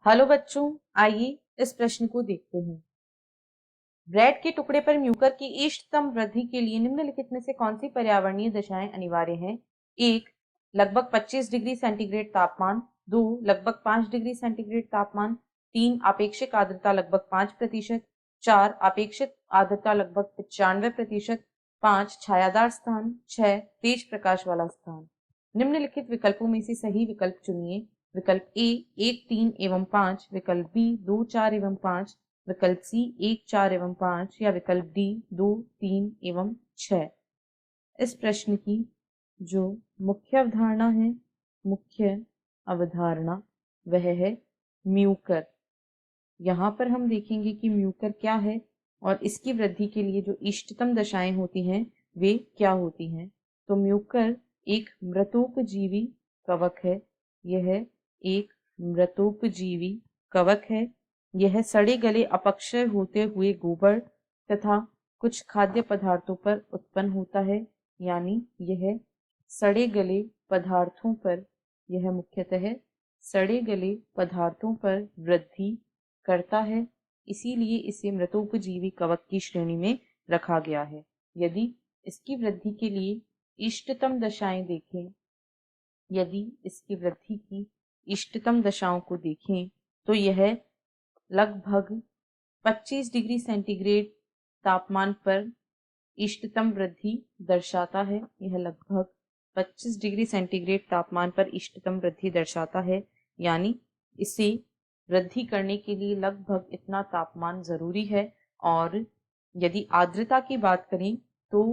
Hello बच्चों, आइए इस प्रश्न को देखते हैं। ब्रेड के टुकड़े पर म्यूकर की इष्टतम वृद्धि के लिए निम्नलिखित में से कौन सी पर्यावरणीय दशाएं अनिवार्य हैं? 1. लगभग 25 डिग्री सेंटीग्रेड तापमान। 2. लगभग 5 डिग्री सेंटीग्रेड तापमान। 3. आपेक्षिक आर्द्रता लगभग 5%। 4. अपेक्षित आर्द्रता लगभग 95%। 5. छायादार स्थान। 6. तेज प्रकाश वाला स्थान। निम्नलिखित विकल्पों में से सही विकल्प चुनिए। विकल्प ए 1, 3 एवं 5, विकल्प बी 2, 4 एवं 5, विकल्प सी 1, 4 एवं 5 या विकल्प डी 2, 3 एवं 6। इस प्रश्न की जो मुख्य अवधारणा है, मुख्य अवधारणा वह है म्यूकर। यहाँ पर हम देखेंगे कि म्यूकर क्या है और इसकी वृद्धि के लिए जो इष्टतम दशाएं होती हैं वे क्या होती हैं। तो म्यूकर एक मृतोपजीवी कवक है। यह एक मृतोपजीवी कवक है। यह सड़े गले अपक्षय होते हुए गोबर तथा कुछ खाद्य पदार्थों पर उत्पन्न होता है। यानी यह सड़े गले पदार्थों पर, यह मुख्यतः सड़े गले पदार्थों पर वृद्धि करता है। इसीलिए इसे मृतोपजीवी कवक की श्रेणी में रखा गया है। यदि इसकी वृद्धि के लिए इष्टतम दशाएं देखें, यदि इसकी वृद्धि की इष्टतम दशाओं को देखें तो यह लगभग 25 डिग्री सेंटीग्रेड तापमान पर इष्टतम वृद्धि दर्शाता है। यह लगभग 25 डिग्री सेंटीग्रेड तापमान पर इष्टतम वृद्धि दर्शाता है। यानी इसे वृद्धि करने के लिए लगभग इतना तापमान जरूरी है। और यदि आर्द्रता की बात करें तो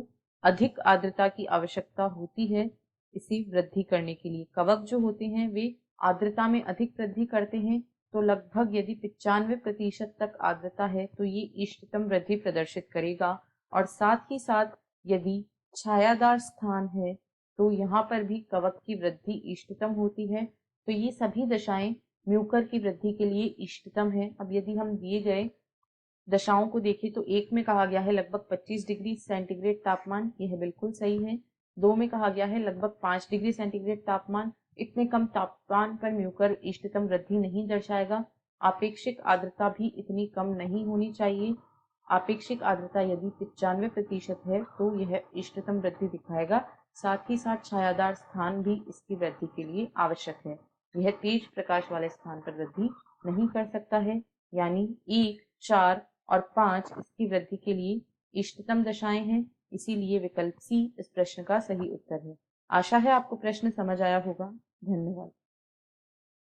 अधिक आर्द्रता की आवश्यकता होती है इसे वृद्धि करने के लिए। कवक जो होते हैं वे आर्द्रता में अधिक वृद्धि करते हैं। तो लगभग यदि 95% तक आर्द्रता है तो ये इष्टतम वृद्धि प्रदर्शित करेगा। और साथ ही साथ यदि छायादार स्थान है तो यहाँ पर भी कवक की वृद्धि इष्टतम होती है। तो ये सभी दशाएं म्यूकर की वृद्धि के लिए इष्टतम है। अब यदि हम दिए गए दशाओं को देखें तो एक में कहा गया है लगभग 25 डिग्री सेंटीग्रेड तापमान, यह बिल्कुल सही है। 2 में कहा गया है लगभग 5 डिग्री सेंटीग्रेड तापमान। इतने कम तापमान पर म्यूकर इष्टतम वृद्धि नहीं दर्शाएगा। आपेक्षिक आर्द्रता भी इतनी कम नहीं होनी चाहिए। आपेक्षिक आर्द्रता यदि 95% है तो यह इष्टतम वृद्धि दिखाएगा। साथ ही साथ छायादार स्थान भी इसकी वृद्धि के लिए आवश्यक है। यह तेज प्रकाश वाले स्थान पर वृद्धि नहीं कर सकता है। यानी 1, 4 और 5 इसकी वृद्धि के लिए इष्टतम दशाएं हैं। इसीलिए विकल्प सी इस प्रश्न का सही उत्तर है। आशा है आपको प्रश्न समझ आया होगा। धन्यवाद।